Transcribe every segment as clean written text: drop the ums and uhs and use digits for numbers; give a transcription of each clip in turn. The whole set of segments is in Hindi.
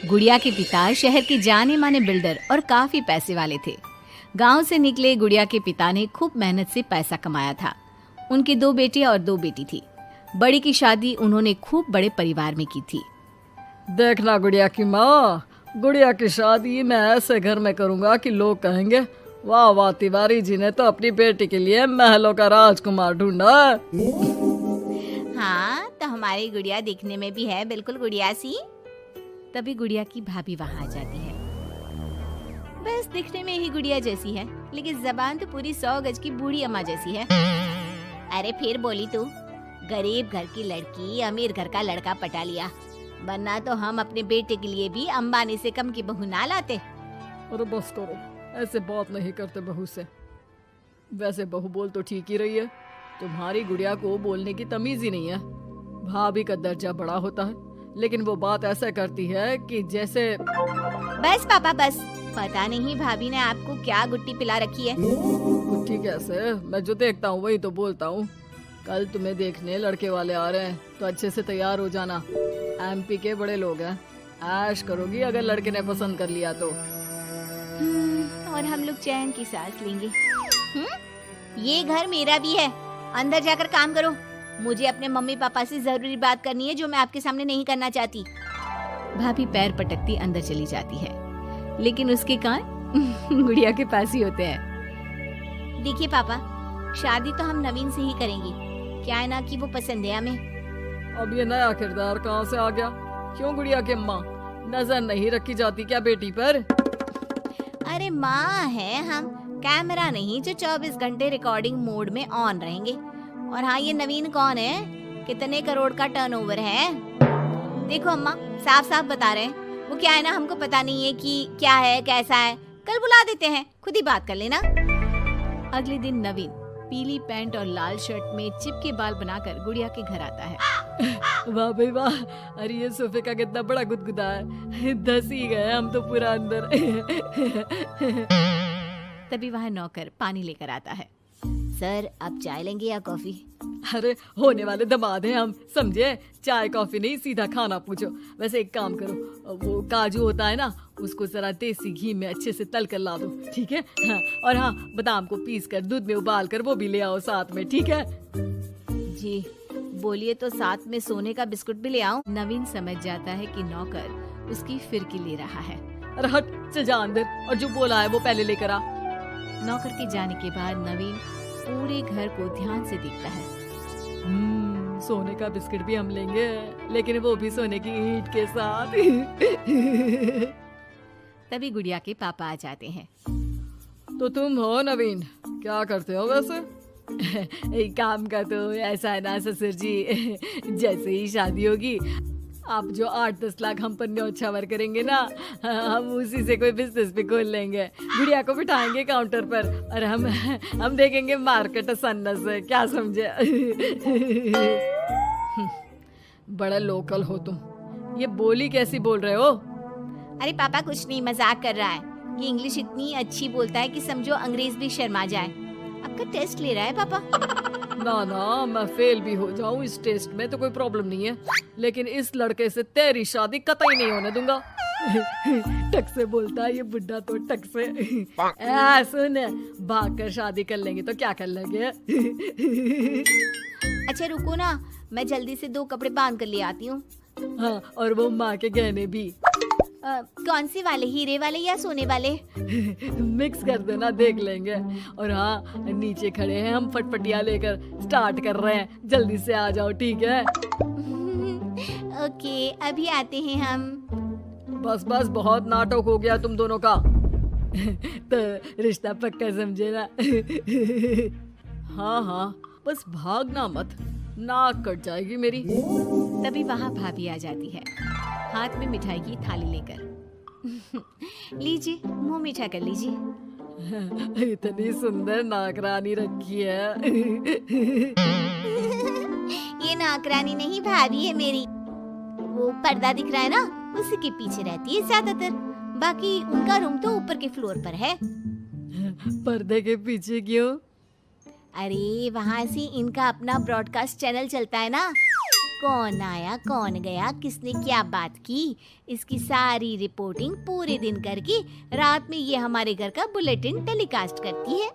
गुड़िया के पिता शहर के जाने माने बिल्डर और काफी पैसे वाले थे। गांव से निकले गुड़िया के पिता ने खूब मेहनत से पैसा कमाया था। उनके 2 बेटे और 2 बेटी थी। बड़ी की शादी उन्होंने खूब बड़े परिवार में की थी। देखना गुड़िया की माँ, गुड़िया की शादी मैं ऐसे घर में करूँगा कि लोग कहेंगे वाह वाह, तिवारी जी ने तो अपनी बेटी के लिए महलों का राजकुमार ढूंढा। हाँ, तो हमारी गुड़िया दिखने में भी है बिल्कुल गुड़िया सी। तभी गुड़िया की भाभी वहाँ आ जाती है। बस दिखने में ही गुड़िया जैसी है, लेकिन जबान तो पूरी 100 गज की बूढ़ी अम्मा जैसी है। अरे फिर बोली तू, गरीब घर की लड़की अमीर घर का लड़का पटा लिया, वरना तो हम अपने बेटे के लिए भी अंबानी से कम की बहू ना लाते। अरे बस करो, ऐसे बात नहीं करते बहू से। वैसे बहू बोल तो ठीक ही रही है, तुम्हारी गुड़िया को बोलने की तमीज ही नहीं है। भाभी का दर्जा बड़ा होता है, लेकिन वो बात ऐसा करती है कि जैसे। बस पापा बस, पता नहीं भाभी ने आपको क्या गुट्टी पिला रखी है। गुट्टी कैसे, मैं जो देखता हूँ वही तो बोलता हूँ। कल तुम्हें देखने लड़के वाले आ रहे हैं, तो अच्छे से तैयार हो जाना। एमपी के बड़े लोग हैं, ऐश करोगी अगर लड़के ने पसंद कर लिया तो। और हम लोग चैन की सांस लेंगे। ये घर मेरा भी है, अंदर जाकर काम करो। मुझे अपने मम्मी पापा से जरूरी बात करनी है जो मैं आपके सामने नहीं करना चाहती। भाभी पैर पटकती अंदर चली जाती है, लेकिन उसके कान गुड़िया के पास ही होते हैं। देखिए पापा, शादी तो हम नवीन से ही करेंगे, क्या है ना कि वो पसंद है हमें। अब ये नया किरदार कहाँ से आ गया? क्यों गुड़िया के माँ, नजर नहीं रखी जाती क्या बेटी पर? अरे माँ है हम, कैमरा नहीं जो 24 घंटे रिकॉर्डिंग मोड में ऑन रहेंगे। और हाँ, ये नवीन कौन है, कितने करोड़ का टर्नओवर है? देखो अम्मा, साफ साफ बता रहे हैं, वो क्या है ना, हमको पता नहीं है कि क्या है कैसा है। कल बुला देते हैं, खुद ही बात कर लेना। अगले दिन नवीन पीली पैंट और लाल शर्ट में चिपके बाल बनाकर गुड़िया के घर आता है। वाह भाई वाह, अरे ये सोफे का कितना बड़ा गुदगुदा है, धस ही गए हम तो पूरा अंदर। तभी वह नौकर पानी लेकर आता है। सर, आप चाय लेंगे या कॉफी? अरे होने वाले दामाद हैं हम, समझे? चाय कॉफी नहीं, सीधा खाना पूछो। वैसे एक काम करो, वो काजू होता है ना, उसको जरा देसी घी में अच्छे से तल कर ला दो, ठीक है? हाँ, और हाँ, बादाम को पीस कर दूध में उबाल कर वो भी ले आओ साथ में, ठीक है? जी बोलिए, तो साथ में सोने का बिस्कुट भी ले आओ? नवीन समझ जाता है कि नौकर उसकी फिरकी ले रहा है। अरे हट, चल जा अंदर, और जो बोला है वो पहले लेकर आ। नौकर के जाने के बाद नवीन पूरे घर को ध्यान से देखता है। सोने का बिस्किट भी हम लेंगे, लेकिन वो भी सोने की ईंट के साथ। तभी गुड़िया के पापा आ जाते हैं। तो तुम हो नवीन, क्या करते हो वैसे? एक काम का तो ऐसा है ना ससुर जी, जैसे ही शादी होगी आप जो 8-10 लाख हम पर न्योछावर करेंगे ना, हम उसी से कोई बिजनेस भी खोल लेंगे। गुड़िया को बिठाएंगे काउंटर पर और हम देखेंगे मार्केट सन्ना से, क्या समझे? बड़ा लोकल हो तुम, ये बोली कैसी बोल रहे हो? अरे पापा कुछ नहीं, मजाक कर रहा है। ये इंग्लिश इतनी अच्छी बोलता है कि समझो अंग्रेज भी शर्मा जाए। आपका टेस्ट ले रहा है पापा? ना ना, मैं फेल भी हो जाऊं इस टेस्ट में तो कोई प्रॉब्लम नहीं है, लेकिन इस लड़के से तेरी शादी कतई नहीं होने दूंगा। टक से बोलता है ये बुड्ढा तो, टक से। सुन, भाग कर शादी कर लेंगे तो क्या कर लेंगे? अच्छा रुको ना, मैं जल्दी से 2 कपड़े बांध कर ले आती हूँ। हाँ, और वो माँ के गहने भी। कौन से वाले, हीरे वाले या सोने वाले? मिक्स कर देना, देख लेंगे। और हाँ, नीचे खड़े हैं हम फटफटिया लेकर, स्टार्ट कर रहे हैं, जल्दी से आ जाओ, ठीक है? ओके, अभी आते हैं हम। बस बस, बहुत नाटक हो गया तुम दोनों का। तो रिश्ता पक्का समझे ना? हाँ हाँ, बस भागना मत, नाक कट जाएगी मेरी। तभी वहाँ भाभी आ जाती है, हाथ में मिठाई की थाली लेकर। लीजिए, मुंह मीठा कर लीजिए। इतनी सुंदर नाकरानी रखी है। ये नाकरानी नहीं, भाभी है मेरी। वो पर्दा दिख रहा है ना, उसी के पीछे रहती है ज्यादातर। बाकी उनका रूम तो ऊपर के फ्लोर पर है। पर्दे के पीछे क्यों? अरे वहाँ से इनका अपना ब्रॉडकास्ट चैनल चलता है ना, कौन आया कौन गया, किसने क्या बात की, इसकी सारी रिपोर्टिंग पूरे दिन करके रात में ये हमारे घर का बुलेटिन टेलीकास्ट करती है।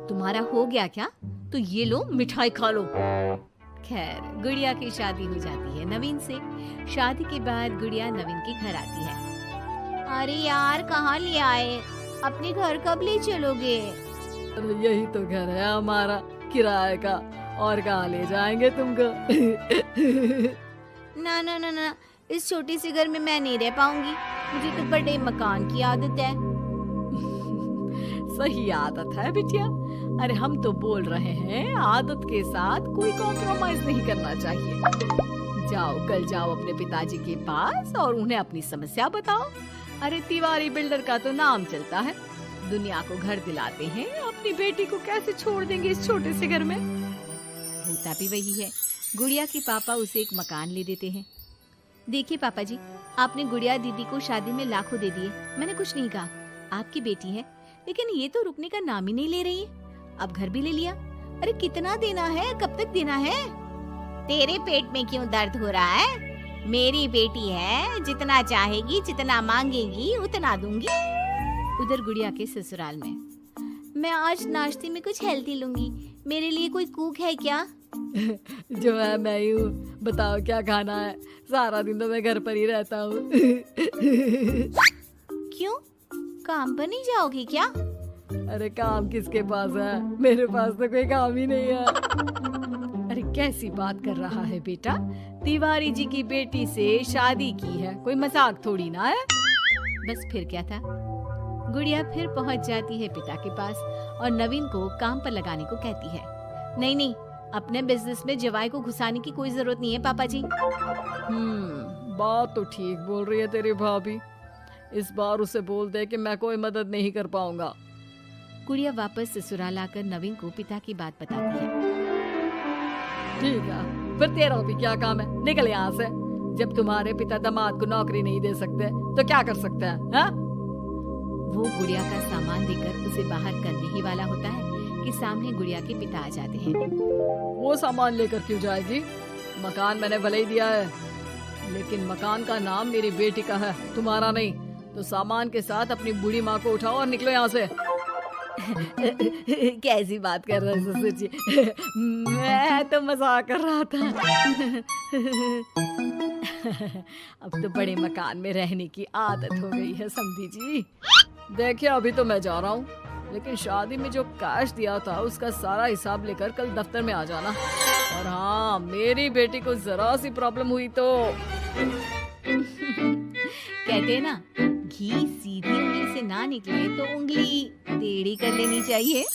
तुम्हारा हो गया क्या? तो ये लो मिठाई खा लो। खैर, गुड़िया की शादी हो जाती है नवीन से। शादी के बाद गुड़िया नवीन के घर आती है। अरे यार, कहाँ ले आए? अपने घर कब ले चलोगे? अरे यही तो घर है हमारा किराए का, और कहाँ ले जाएंगे तुमको? ना ना ना ना, इस छोटी सी घर में मैं नहीं रह पाऊंगी। मुझे तो बड़े मकान की आदत है। सही आदत है बिटिया। अरे हम तो बोल रहे हैं आदत के साथ कोई कॉम्प्रोमाइज नहीं करना चाहिए। जाओ, कल जाओ अपने पिताजी के पास और उन्हें अपनी समस्या बताओ। अरे तिवारी बिल्डर का तो नाम चलता है, दुनिया को घर दिलाते हैं, अपनी बेटी को कैसे छोड़ देंगे इस छोटे से घर में? होता भी वही है। गुड़िया के पापा उसे एक मकान ले देते हैं। देखिए पापा जी, आपने गुड़िया दीदी को शादी में लाखों दे दिए, मैंने कुछ नहीं कहा। आपकी बेटी है, लेकिन ये तो रुकने का नाम ही नहीं ले रही है। अब घर भी ले लिया। अरे कितना देना है, कब तक देना है? तेरे पेट में क्यों दर्द हो रहा है? मेरी बेटी है, जितना चाहेगी जितना मांगेगी उतना दूंगी। उधर गुड़िया के ससुराल में, मैं आज नाश्ते में कुछ हेल्दी लूंगी, मेरे लिए कोई कुक है क्या? जो है मैं ही हूँ, बताओ क्या खाना है? सारा दिन तो मैं घर पर ही रहता हूँ। क्यों, काम पर नहीं जाओगी क्या? अरे काम किसके पास है? मेरे पास तो कोई काम ही नहीं है। अरे कैसी बात कर रहा है बेटा? तिवारी जी की बेटी से शादी की है, कोई मजाक थोड़ी ना है। बस फिर क्या था। गुड़िया फिर पहुंच जाती है पिता के पास और नवीन को काम पर लगाने को कहती है। नहीं नहीं, अपने बिजनेस में जवाई को घुसाने की कोई जरूरत नहीं है पापा जी। बात तो ठीक बोल रही है तेरी भाभी। इस बार उसे बोल दे कि मैं कोई मदद नहीं कर पाऊंगा। गुड़िया वापस ससुराल आकर नवीन को पिता की बात बताती है। ठीक है, फिर तेरा भी क्या काम है? निकल यहाँ से। जब तुम्हारे पिता दामाद को नौकरी नहीं दे सकते तो क्या कर सकते हैं? हाँ? वो गुड़िया का सामान देकर उसे बाहर करने ही वाला होता है कि सामने गुड़िया के पिता आ जाते हैं। वो सामान लेकर क्यों जाएगी? मकान मैंने भले ही दिया है, लेकिन मकान का नाम मेरी बेटी का है, तुम्हारा नहीं। तो सामान के साथ अपनी बूढ़ी माँ को उठाओ और निकलो यहाँ से। कैसी बात कर रहे हैं ससुर जी? मैं तो मजाक कर रहा था। अब तो बड़े मकान में रहने की आदत हो गई है समधी जी। देखिए, अभी तो मैं जा रहा हूँ, लेकिन शादी में जो कैश दिया था उसका सारा हिसाब लेकर कल दफ्तर में आ जाना। और हाँ, मेरी बेटी को जरा सी प्रॉब्लम हुई तो कहते हैं ना, घी सीधी उंगली से ना निकले तो उंगली टेढ़ी कर लेनी चाहिए।